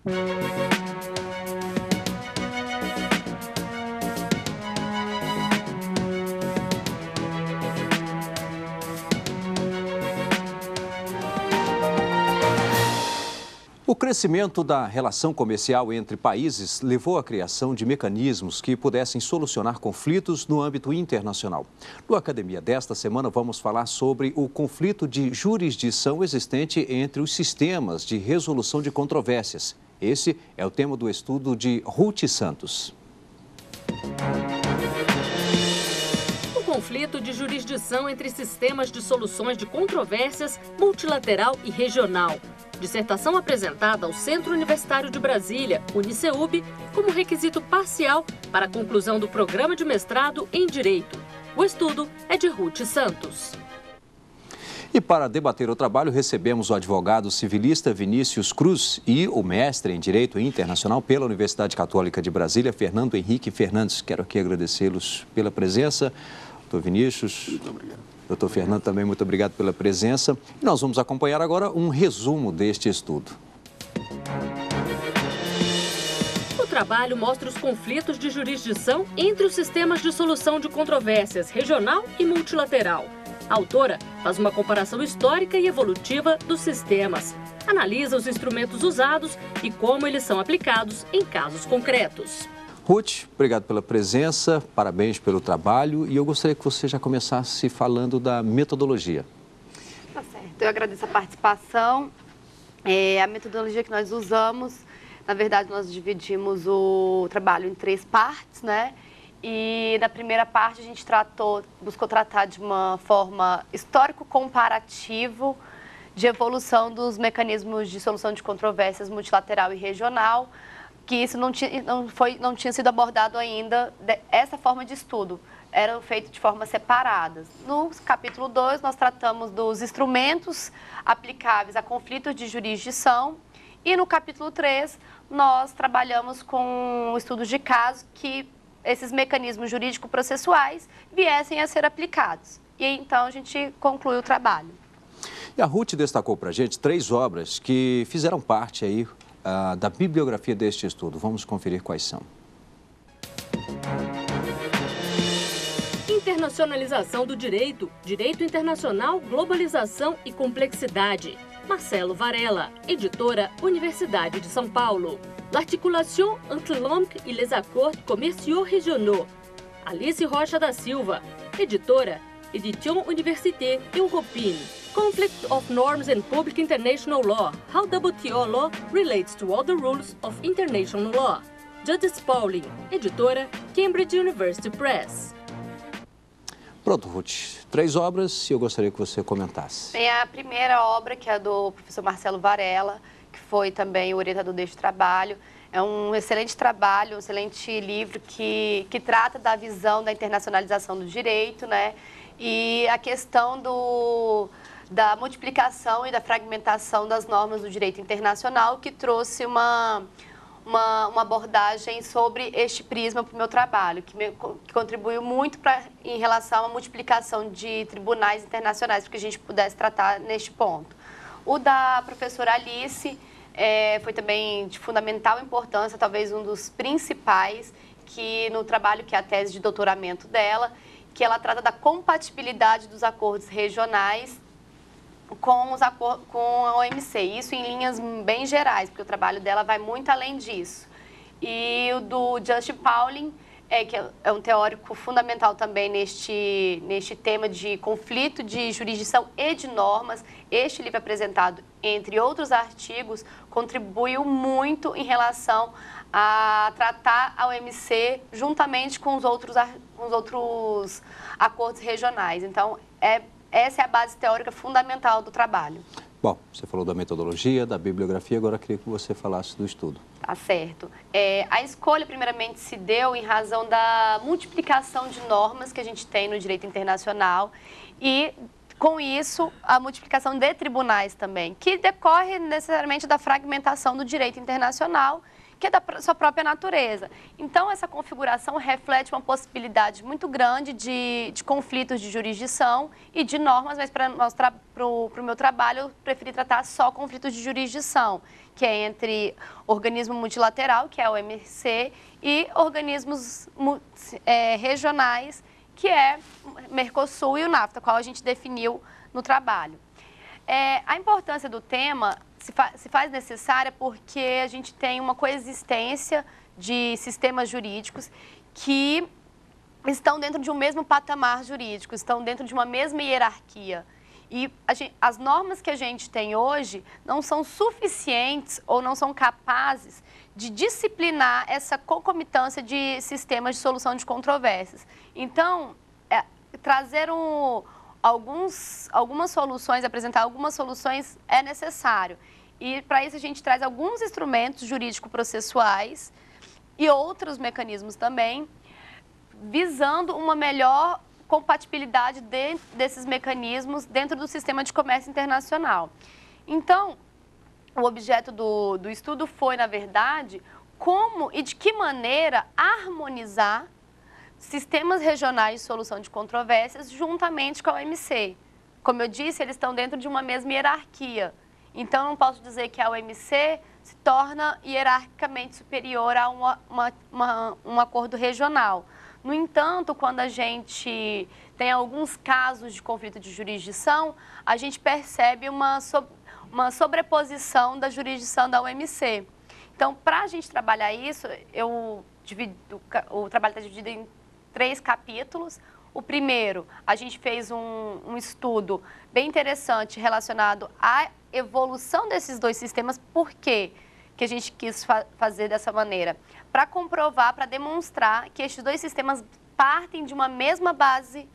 O crescimento da relação comercial entre países levou à criação de mecanismos que pudessem solucionar conflitos no âmbito internacional. No Academia desta semana, vamos falar sobre o conflito de jurisdição existente entre os sistemas de resolução de controvérsias. Esse é o tema do estudo de Ruth Santos. O conflito de jurisdição entre sistemas de soluções de controvérsias multilateral e regional. Dissertação apresentada ao Centro Universitário de Brasília, Uniceub, como requisito parcial para a conclusão do programa de mestrado em Direito. O estudo é de Ruth Santos. E para debater o trabalho, recebemos o advogado civilista Vinícius Cruz e o mestre em Direito Internacional pela Universidade Católica de Brasília, Fernando Henrique Fernandes. Quero aqui agradecê-los pela presença. Doutor Vinícius. Muito obrigado. Doutor Fernando, também muito obrigado pela presença. E nós vamos acompanhar agora um resumo deste estudo. O trabalho mostra os conflitos de jurisdição entre os sistemas de solução de controvérsias regional e multilateral. A autora faz uma comparação histórica e evolutiva dos sistemas, analisa os instrumentos usados e como eles são aplicados em casos concretos. Ruth, obrigado pela presença, parabéns pelo trabalho e eu gostaria que você já começasse falando da metodologia. Tá certo, eu agradeço a participação. A metodologia que nós usamos, na verdade nós dividimos o trabalho em 3 partes, né? E na primeira parte a gente buscou tratar de uma forma histórico-comparativo de evolução dos mecanismos de solução de controvérsias multilateral e regional, que isso não tinha sido abordado ainda, essa forma de estudo, eram feitos de formas separadas. No capítulo 2, nós tratamos dos instrumentos aplicáveis a conflitos de jurisdição e no capítulo 3, nós trabalhamos com estudos de caso que esses mecanismos jurídico-processuais viessem a ser aplicados. E então a gente conclui o trabalho. E a Ruth destacou para a gente 3 obras que fizeram parte aí da bibliografia deste estudo. Vamos conferir quais são. Internacionalização do direito, direito internacional, globalização e complexidade. Marcelo Varela, editora, Universidade de São Paulo. L'articulation entre l'homme et les accords commerciaux régionaux. Alice Rocha da Silva, editora, Edition Université Européenne. Conflict of Norms and Public International Law, How WTO Law Relates to Other Rules of International Law. Judith Pauling, editora, Cambridge University Press. Pronto, Ruth. 3 obras e eu gostaria que você comentasse. Tem a primeira obra, que é do professor Marcelo Varela, que foi também o orientador deste trabalho. É um excelente trabalho, um excelente livro que trata da visão da internacionalização do direito, né? E a questão da multiplicação e da fragmentação das normas do direito internacional, que trouxe uma abordagem sobre este prisma para o meu trabalho, que contribuiu muito em relação à multiplicação de tribunais internacionais, para que a gente pudesse tratar neste ponto. O da professora Alice foi também de fundamental importância, talvez um dos principais, que no trabalho que é a tese de doutoramento dela, que ela trata da compatibilidade dos acordos regionais com a OMC, isso em linhas bem gerais, porque o trabalho dela vai muito além disso. E o do Judith Pauling, que é um teórico fundamental também neste tema de conflito de jurisdição e de normas. Este livro apresentado, entre outros artigos, contribuiu muito em relação a tratar a OMC juntamente com os outros acordos regionais. Então, essa é a base teórica fundamental do trabalho. Bom, você falou da metodologia, da bibliografia, agora eu queria que você falasse do estudo. Tá certo. A escolha, primeiramente, se deu em razão da multiplicação de normas que a gente tem no direito internacional e, com isso, a multiplicação de tribunais também, que decorre necessariamente da fragmentação do direito internacional, que é da sua própria natureza. Então, essa configuração reflete uma possibilidade muito grande de conflitos de jurisdição e de normas, mas para o meu trabalho, eu preferi tratar só conflitos de jurisdição, que é entre organismo multilateral, que é a OMC, e organismos regionais, que é Mercosul e o NAFTA, qual a gente definiu no trabalho. A importância do tema se faz necessária porque a gente tem uma coexistência de sistemas jurídicos que estão dentro de um mesmo patamar jurídico, estão dentro de uma mesma hierarquia. E as normas que a gente tem hoje não são suficientes ou não são capazes de disciplinar essa concomitância de sistemas de solução de controvérsias. Então, trazer algumas soluções, apresentar algumas soluções é necessário. E para isso a gente traz alguns instrumentos jurídico-processuais e outros mecanismos também, visando uma melhor compatibilidade desses mecanismos dentro do sistema de comércio internacional. Então, o objeto do estudo foi, na verdade, como e de que maneira harmonizar sistemas regionais de solução de controvérsias juntamente com a OMC. Como eu disse, eles estão dentro de uma mesma hierarquia. Então, não posso dizer que a OMC se torna hierarquicamente superior a um acordo regional. No entanto, quando a gente tem alguns casos de conflito de jurisdição, a gente percebe uma sobreposição da jurisdição da OMC. Então, para a gente trabalhar isso, o trabalho está dividido em 3 capítulos. O primeiro, a gente fez um estudo bem interessante relacionado à evolução desses 2 sistemas. Por quê que a gente quis fazer dessa maneira? Para comprovar, para demonstrar que estes 2 sistemas partem de uma mesma base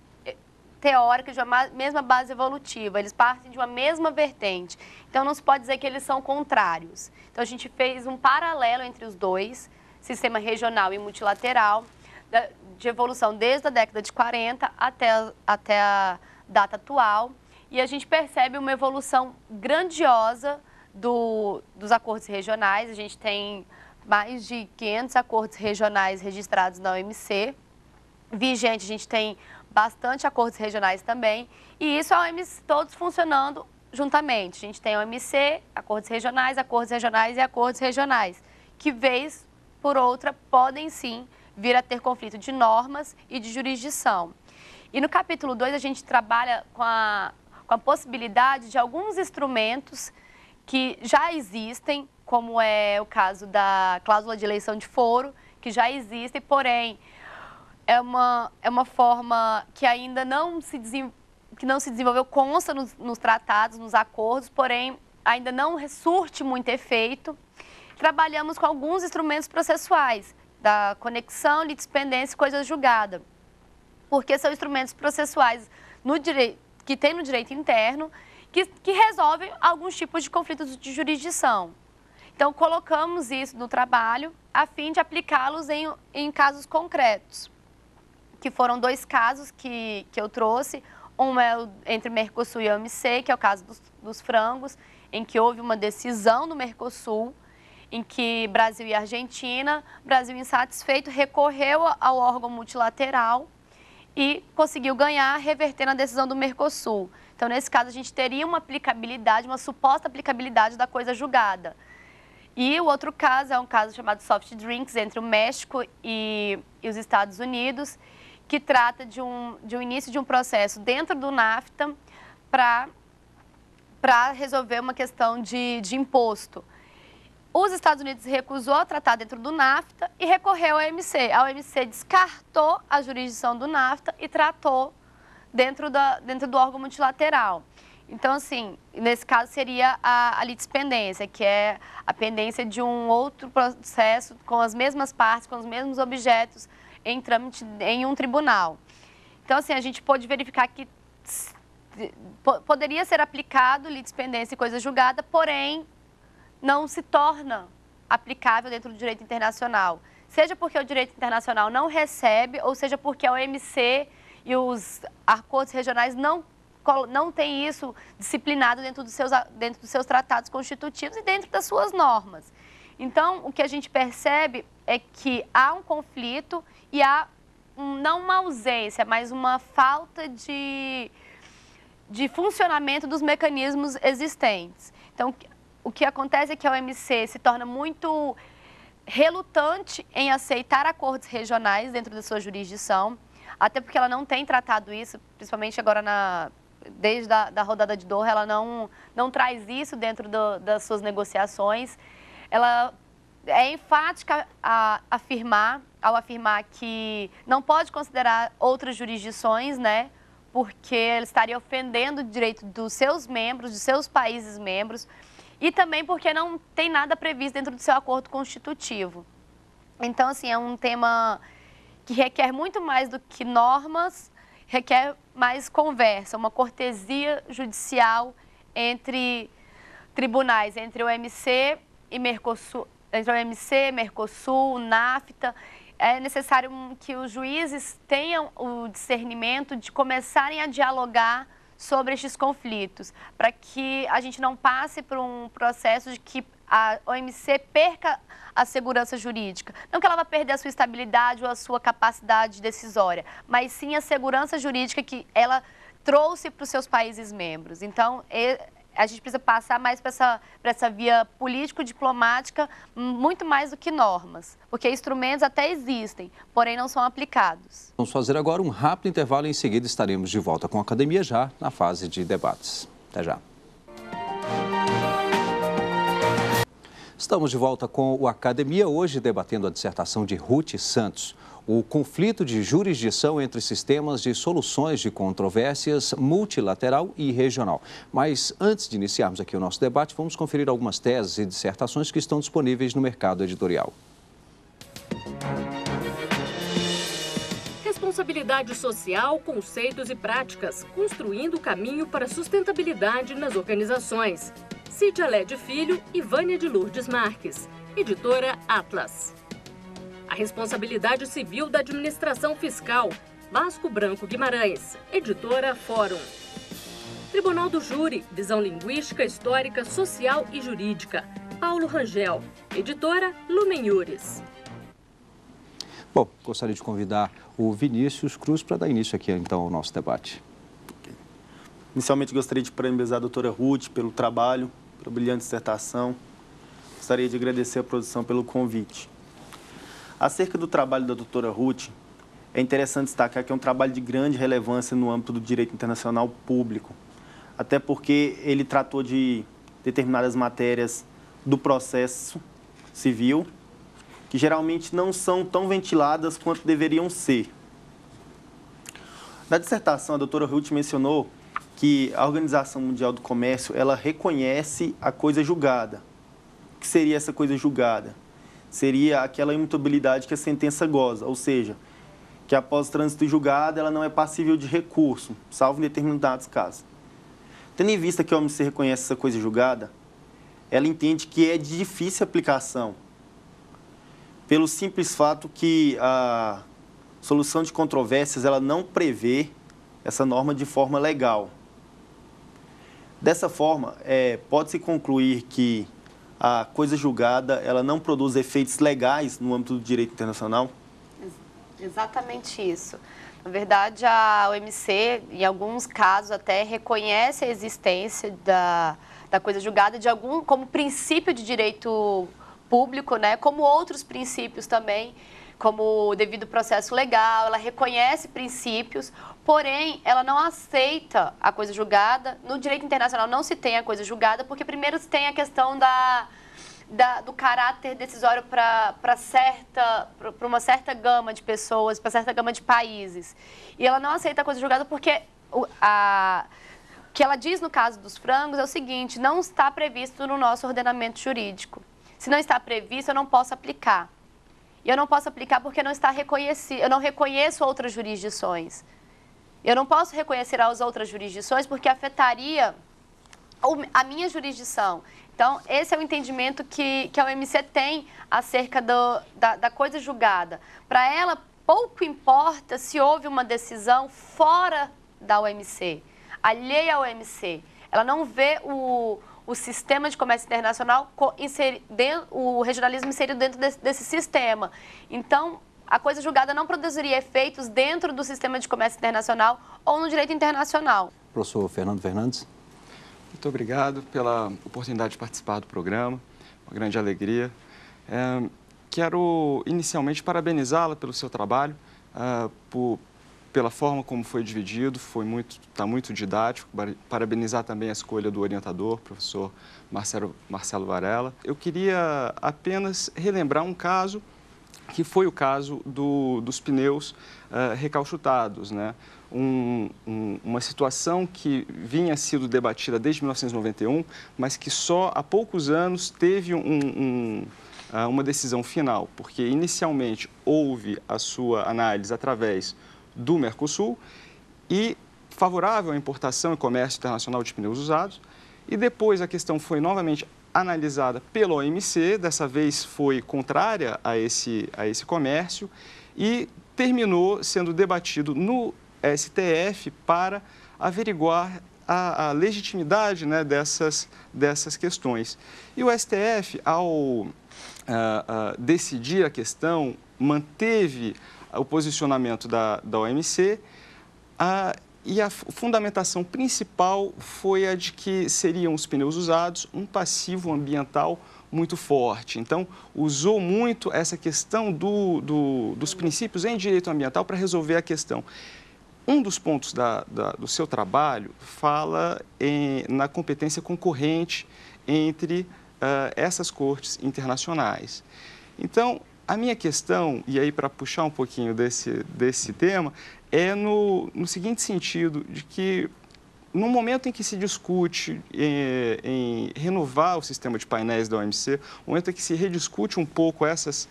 teórica, de uma mesma base evolutiva, eles partem de uma mesma vertente. Então, não se pode dizer que eles são contrários. Então, a gente fez um paralelo entre os 2, sistema regional e multilateral, de evolução desde a década de 40 até a data atual. E a gente percebe uma evolução grandiosa dos acordos regionais. A gente tem mais de 500 acordos regionais registrados na OMC. Vigente, a gente tem bastante acordos regionais também. E isso, a OMC, todos funcionando juntamente. A gente tem a OMC, acordos regionais e acordos regionais, que, vez por outra, podem sim vir a ter conflito de normas e de jurisdição. E no capítulo 2, a gente trabalha com a possibilidade de alguns instrumentos que já existem, como é o caso da cláusula de eleição de foro, que já existe, porém, é uma forma que ainda não se desenvolveu, consta nos tratados, nos acordos, porém, ainda não surte muito efeito. Trabalhamos com alguns instrumentos processuais, da conexão, litispendência e coisa julgada, porque são instrumentos processuais que tem no direito interno, que resolvem alguns tipos de conflitos de jurisdição. Então, colocamos isso no trabalho a fim de aplicá-los em casos concretos, que foram 2 casos que eu trouxe. Um é entre Mercosul e OMC, que é o caso dos frangos, em que houve uma decisão do Mercosul, em que Brasil e Argentina, Brasil insatisfeito, recorreu ao órgão multilateral e conseguiu ganhar, revertendo a decisão do Mercosul. Então, nesse caso, a gente teria uma aplicabilidade, uma suposta aplicabilidade da coisa julgada. E o outro caso é um caso chamado Soft Drinks, entre o México e os Estados Unidos, que trata de um início de um processo dentro do NAFTA para resolver uma questão de imposto. Os Estados Unidos recusou a tratar dentro do NAFTA e recorreu à OMC. A OMC descartou a jurisdição do NAFTA e tratou dentro do órgão multilateral. Então, assim, nesse caso seria a litispendência, que é a pendência de um outro processo com as mesmas partes, com os mesmos objetos em trâmite em um tribunal. Então, assim, a gente pôde verificar que poderia ser aplicado litispendência e coisa julgada, porém não se torna aplicável dentro do direito internacional. Seja porque o direito internacional não recebe, ou seja porque a OMC e os acordos regionais não têm isso disciplinado dentro dos seus tratados constitutivos e dentro das suas normas. Então, o que a gente percebe é que há um conflito e há não uma ausência, mas uma falta de funcionamento dos mecanismos existentes. Então, o que acontece é que a OMC se torna muito relutante em aceitar acordos regionais dentro da sua jurisdição, até porque ela não tem tratado isso, principalmente agora desde a rodada de Doha, ela não traz isso dentro das suas negociações. Ela é enfática ao afirmar que não pode considerar outras jurisdições, né, porque ela estaria ofendendo o direito dos seus membros, de seus países membros, e também porque não tem nada previsto dentro do seu acordo constitutivo. Então, assim, é um tema que requer muito mais do que normas, requer mais conversa, uma cortesia judicial entre tribunais, entre o OMC e Mercosul, entre o OMC, Mercosul, NAFTA. É necessário que os juízes tenham o discernimento de começarem a dialogar sobre estes conflitos, para que a gente não passe por um processo de que a OMC perca a segurança jurídica. Não que ela vá perder a sua estabilidade ou a sua capacidade decisória, mas sim a segurança jurídica que ela trouxe para os seus países membros. Então, a gente precisa passar mais para essa via político-diplomática, muito mais do que normas, porque instrumentos até existem, porém não são aplicados. Vamos fazer agora um rápido intervalo e em seguida estaremos de volta com a Academia já na fase de debates. Até já. Estamos de volta com o Academia, hoje debatendo a dissertação de Ruth Santos. O conflito de jurisdição entre sistemas de soluções de controvérsias multilateral e regional. Mas antes de iniciarmos aqui o nosso debate, vamos conferir algumas teses e dissertações que estão disponíveis no mercado editorial. Responsabilidade social, conceitos e práticas, construindo o caminho para a sustentabilidade nas organizações. Cídia Lede Filho e Vânia de Lourdes Marques, editora Atlas. A responsabilidade civil da administração fiscal, Vasco Branco Guimarães, editora Fórum. Tribunal do Júri, visão linguística, histórica, social e jurídica, Paulo Rangel, editora Lumen Iuris. Bom, gostaria de convidar o Vinícius Cruz para dar início aqui então ao nosso debate. Inicialmente gostaria de parabenizar a doutora Ruth pelo trabalho, pela brilhante dissertação. Gostaria de agradecer a produção pelo convite. Acerca do trabalho da doutora Ruth, é interessante destacar que é um trabalho de grande relevância no âmbito do direito internacional público, até porque ele tratou de determinadas matérias do processo civil, que geralmente não são tão ventiladas quanto deveriam ser. Na dissertação, a doutora Ruth mencionou que a Organização Mundial do Comércio, ela reconhece a coisa julgada. O que seria essa coisa julgada? Seria aquela imutabilidade que a sentença goza, ou seja, que após trânsito julgado ela não é passível de recurso, salvo em determinados casos. Tendo em vista que a OMC reconhece essa coisa julgada, ela entende que é de difícil aplicação, pelo simples fato que a solução de controvérsias ela não prevê essa norma de forma legal. Dessa forma, pode-se concluir que a coisa julgada ela não produz efeitos legais no âmbito do direito internacional? Exatamente isso. Na verdade, a OMC, em alguns casos, até reconhece a existência da coisa julgada como princípio de direito público, né? Como outros princípios também, como o devido processo legal, ela reconhece princípios, porém, ela não aceita a coisa julgada. No direito internacional não se tem a coisa julgada, porque primeiro se tem a questão do caráter decisório para uma certa gama de pessoas, para certa gama de países. E ela não aceita a coisa julgada porque o que ela diz no caso dos frangos é o seguinte: não está previsto no nosso ordenamento jurídico. Se não está previsto, eu não posso aplicar. E eu não posso aplicar porque não está reconhecido. Eu não reconheço outras jurisdições. Eu não posso reconhecer as outras jurisdições porque afetaria a minha jurisdição. Então, esse é o entendimento que a OMC tem acerca da coisa julgada. Para ela, pouco importa se houve uma decisão fora da OMC, alheia à OMC. Ela não vê o o sistema de comércio internacional, o regionalismo inserido dentro desse sistema. Então, a coisa julgada não produziria efeitos dentro do sistema de comércio internacional ou no direito internacional. Professor Fernando Fernandes. Muito obrigado pela oportunidade de participar do programa, uma grande alegria. Quero inicialmente parabenizá-la pelo seu trabalho, pela forma como foi dividido, está muito didático. Parabenizar também a escolha do orientador, professor Marcelo Varela. Eu queria apenas relembrar um caso, que foi o caso dos pneus recalchutados, né? Uma situação que vinha sido debatida desde 1991, mas que só há poucos anos teve uma decisão final, porque inicialmente houve a sua análise através do Mercosul e favorável à importação e comércio internacional de pneus usados, e depois a questão foi novamente analisada pela OMC, dessa vez foi contrária a esse comércio, e terminou sendo debatido no STF para averiguar a legitimidade, né, dessas questões. E o STF, ao decidir a questão, manteve o posicionamento da OMC, e a fundamentação principal foi a de que seriam os pneus usados um passivo ambiental muito forte. Então, usou muito essa questão dos princípios em direito ambiental para resolver a questão. Um dos pontos do seu trabalho fala na competência concorrente entre essas cortes internacionais. Então, a minha questão, e aí para puxar um pouquinho desse tema, é no seguinte sentido, de que no momento em que se discute em renovar o sistema de painéis da OMC, no momento em que se rediscute um pouco essas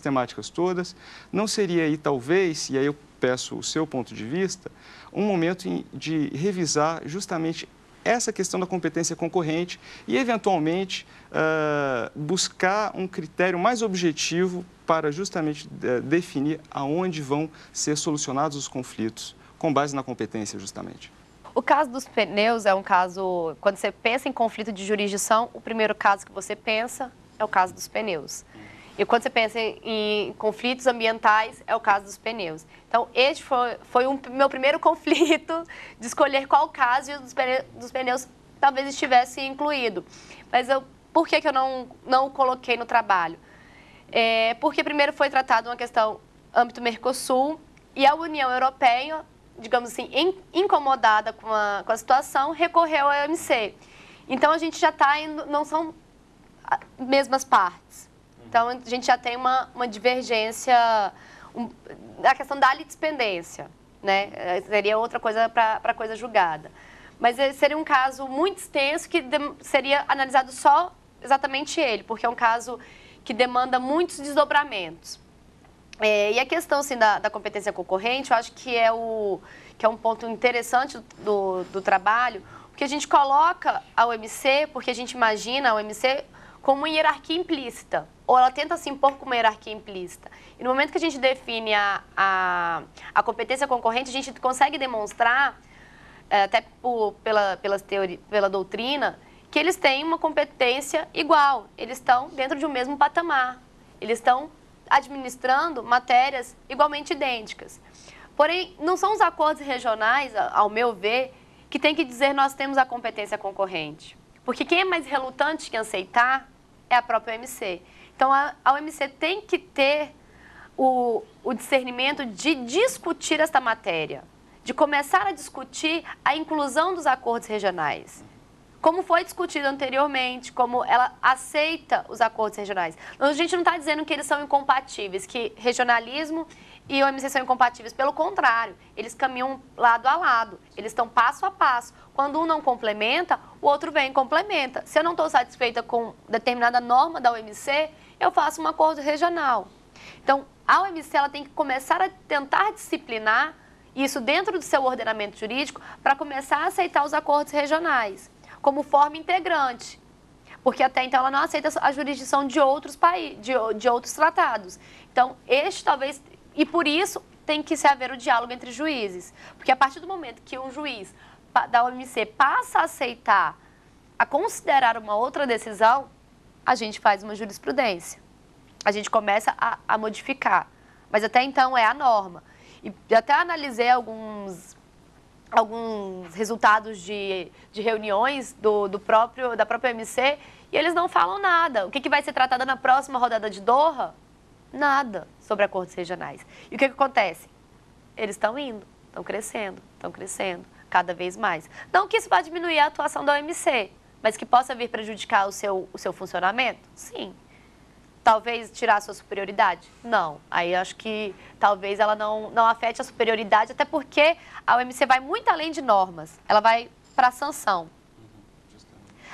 temáticas todas, não seria aí talvez, e aí eu peço o seu ponto de vista, um momento de revisar justamente essa questão da competência concorrente e, eventualmente, buscar um critério mais objetivo para justamente definir aonde vão ser solucionados os conflitos, com base na competência, justamente. O caso dos pneus é um caso, quando você pensa em conflito de jurisdição, o primeiro caso que você pensa é o caso dos pneus. E quando você pensa em conflitos ambientais, é o caso dos pneus. Então, este foi o meu primeiro conflito de escolher qual caso e o dos pneus talvez estivesse incluído. Mas por que eu não o coloquei no trabalho? Porque primeiro foi tratado uma questão âmbito Mercosul e a União Europeia, digamos assim, incomodada com a situação, recorreu à OMC. Então, a gente já está indo, não são as mesmas partes. Então, a gente já tem uma divergência, a questão da litispendência, né? Seria outra coisa para a coisa julgada. Mas seria um caso muito extenso que seria analisado só exatamente ele, porque é um caso que demanda muitos desdobramentos. E a questão assim, da competência concorrente, eu acho que é um ponto interessante do trabalho, porque a gente coloca a OMC, porque a gente imagina a OMC como uma hierarquia implícita, ou ela tenta se impor como uma hierarquia implícita. E no momento que a gente define a competência concorrente, a gente consegue demonstrar, até pela doutrina, que eles têm uma competência igual, eles estão dentro de um mesmo patamar, eles estão administrando matérias igualmente idênticas. Porém, não são os acordos regionais, ao meu ver, que tem que dizer nós temos a competência concorrente. Porque quem é mais relutante em aceitar é a própria OMC. Então, a OMC tem que ter o discernimento de discutir esta matéria, de começar a discutir a inclusão dos acordos regionais. Como foi discutido anteriormente, como ela aceita os acordos regionais. A gente não está dizendo que eles são incompatíveis, que regionalismo e OMC são incompatíveis. Pelo contrário, eles caminham lado a lado, eles estão passo a passo. Quando um não complementa, o outro vem e complementa. Se eu não estou satisfeita com determinada norma da OMC, eu faço um acordo regional. Então, a OMC ela tem que começar a tentar disciplinar isso dentro do seu ordenamento jurídico para começar a aceitar os acordos regionais como forma integrante, porque até então ela não aceita a jurisdição de outros países, de outros tratados. Então, talvez, e por isso tem que se haver o diálogo entre juízes, porque a partir do momento que um juiz da OMC passa a aceitar a considerar uma outra decisão, a gente faz uma jurisprudência. A gente começa a modificar. Mas até então é a norma. E até analisei alguns resultados de reuniões da própria OMC e eles não falam nada. O que vai ser tratado na próxima rodada de Doha? Nada sobre acordos regionais. E o que acontece? Eles estão indo, estão crescendo cada vez mais. Não que isso vá diminuir a atuação da OMC, mas que possa vir prejudicar o seu funcionamento? Sim. Talvez tirar a sua superioridade? Não. Aí eu acho que talvez ela não afete a superioridade, até porque a OMC vai muito além de normas. Ela vai para a sanção.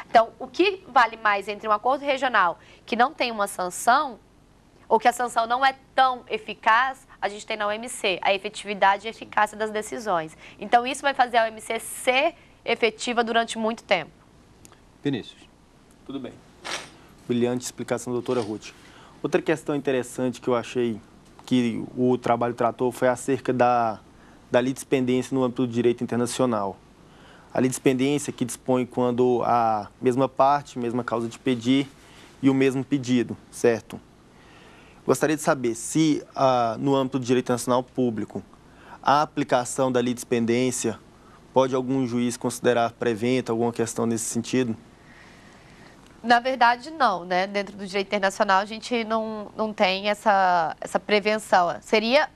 Então, o que vale mais entre um acordo regional que não tem uma sanção, ou que a sanção não é tão eficaz, a gente tem na OMC, a efetividade e eficácia das decisões. Então, isso vai fazer a OMC ser efetiva durante muito tempo. Vinícius. Tudo bem. Brilhante explicação da doutora Ruth. Outra questão interessante que eu achei que o trabalho tratou foi acerca da litispendência no âmbito do direito internacional. A litispendência que dispõe quando a mesma parte, mesma causa de pedir e o mesmo pedido, certo? Gostaria de saber se, no âmbito do direito internacional público, a aplicação da litispendência pode algum juiz considerar prevento, alguma questão nesse sentido? Na verdade, não, né? Dentro do direito internacional, a gente não tem essa prevenção. Seria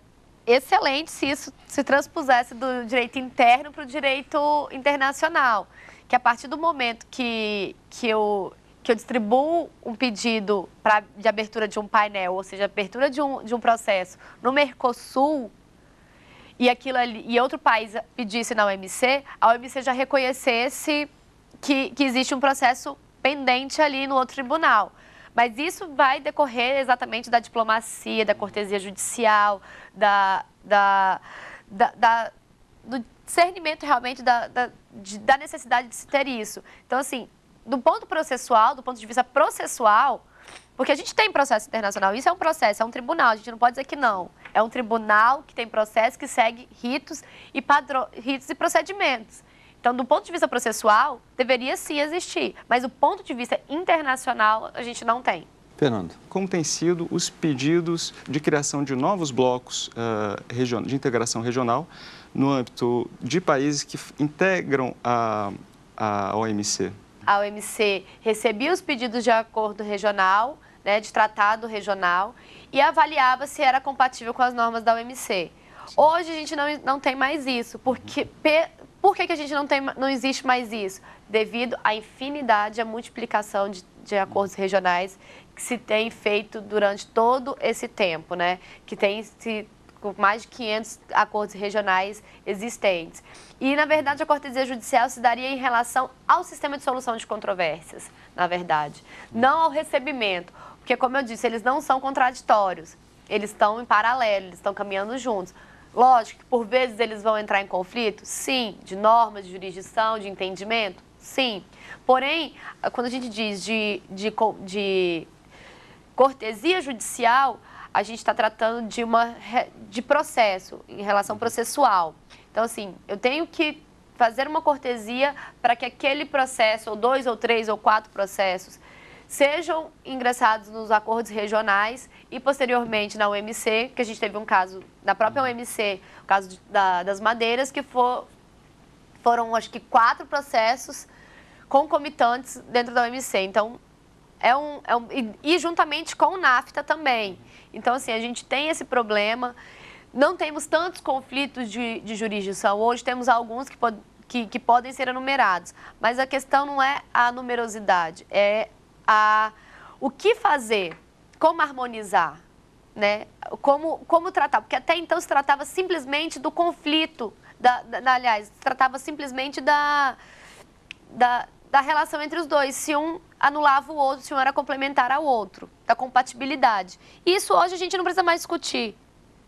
excelente se isso se transpusesse do direito interno para o direito internacional. Que a partir do momento que eu distribuo um pedido de abertura de um painel, ou seja, abertura de um processo no Mercosul, e outro país pedisse na OMC, a OMC já reconhecesse que existe um processo pendente ali no outro tribunal. Mas isso vai decorrer exatamente da diplomacia, da cortesia judicial, do discernimento realmente da necessidade de se ter isso. Então, assim, do ponto de vista processual, porque a gente tem processo internacional, isso é um processo, é um tribunal, a gente não pode dizer que não. É um tribunal que tem processo, que segue ritos e procedimentos. Então, do ponto de vista processual, deveria sim existir, mas do ponto de vista internacional, a gente não tem. Fernando. Como têm sido os pedidos de criação de novos blocos de integração regional no âmbito de países que integram a OMC? A OMC recebia os pedidos de acordo regional, né, de tratado regional, e avaliava se era compatível com as normas da OMC. Hoje a gente não tem mais isso, porque... Por que a gente não existe mais isso? Devido à infinidade, à multiplicação de acordos regionais que se tem feito durante todo esse tempo, né? Que tem mais de 500 acordos regionais existentes. E, na verdade, a cortesia judicial se daria em relação ao sistema de solução de controvérsias, na verdade. Não ao recebimento, porque, como eu disse, eles não são contraditórios. Eles estão em paralelo, eles estão caminhando juntos. Lógico que, por vezes, eles vão entrar em conflito? Sim. De normas, de jurisdição, de entendimento? Sim. Porém, quando a gente diz de cortesia judicial, a gente está tratando de processo, em relação processual. Então, assim, eu tenho que fazer uma cortesia para que aquele processo, ou 2, ou 3, ou 4 processos, sejam ingressados nos acordos regionais e, posteriormente, na OMC, que a gente teve um caso, na própria OMC, o caso das madeiras, que foram, acho que, 4 processos concomitantes dentro da OMC. Então, e juntamente com o NAFTA também. Então, assim, a gente tem esse problema, não temos tantos conflitos de jurisdição. Hoje temos alguns que podem ser enumerados, mas a questão não é a numerosidade, é o que fazer, como harmonizar, né? Como tratar, porque até então se tratava simplesmente do conflito, aliás, se tratava simplesmente da relação entre os dois, se um anulava o outro, se um era complementar ao outro, da compatibilidade. Isso hoje a gente não precisa mais discutir.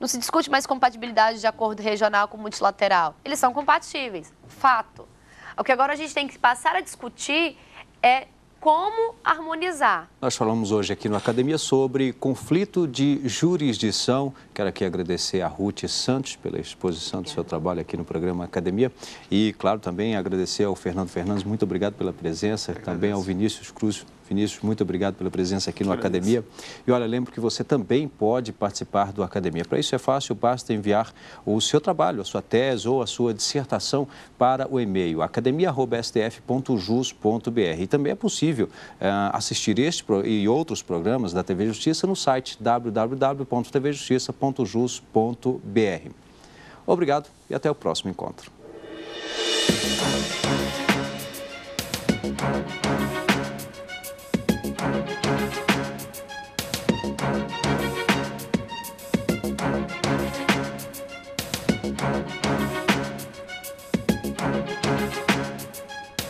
Não se discute mais compatibilidade de acordo regional com multilateral. Eles são compatíveis, fato. O que agora a gente tem que passar a discutir é como harmonizar. Nós falamos hoje aqui no Academia sobre conflito de jurisdição. Quero aqui agradecer a Ruth Santos pela exposição do seu trabalho aqui no programa Academia. E, claro, também agradecer ao Fernando Fernandes. Muito obrigado pela presença. Também ao Vinícius Cruz. Vinícius, muito obrigado pela presença aqui no Academia. E olha, lembro que você também pode participar do Academia. Para isso é fácil, basta enviar o seu trabalho, a sua tese ou a sua dissertação para o e-mail academia@stf.jus.br. E também é possível assistir este e outros programas da TV Justiça no site www.tvjustiça.jus.br. Obrigado e até o próximo encontro.